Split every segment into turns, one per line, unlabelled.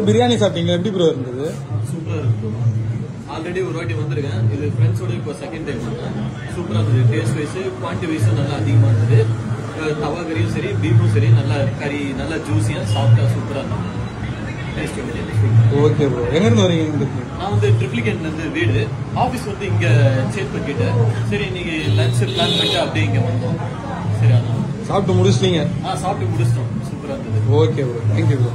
பிரியாணி சாப்பிட்டீங்க, எப்படி ப்ரோ இருந்தது?
சூப்பரா இருக்கு. ஆல்ரெடி ஒரு வாட்டி வந்திருக்கேன். இது ஃப்ரெண்ட்ஸோட இப்போ செகண்ட் டைம் வந்தேன். சூப்பரா இருந்தது. டேஸ்ட் வைஸ் குவான்டிட்டி வைஸ் நல்லா அதிகமா இருந்தது. தவா கறியும் சரி பீஃபும் சரி நல்லா கறி நல்லா ஜூஸியா சாஃப்டா சூப்பரா இருந்தது.
Okay bro. எங்க இருந்து வரீங்க?
நான் வந்து ட்ரிப்ளிகேட்ல இருந்து வீடு, ஆபீஸ் வந்து இங்க சேத்பட் கிட்ட. சரி இன்னைக்கு லஞ்ச் பிளான் பண்ணிட்டு அப்படியே இங்க வந்தோம். சரி அதான்
சாப்பிட்டு முடிச்சிட்டீங்க?
சாப்பிட்டு முடிச்சிட்டோம். சூப்பரா இருந்தது.
Okay bro, thank you bro.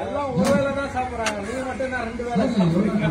எல்லாம் ஒரு வேளை தான் சாப்பிடுறாங்க, நீ மட்டும் தான் 2 வேளை சாப்பிடுறீங்க.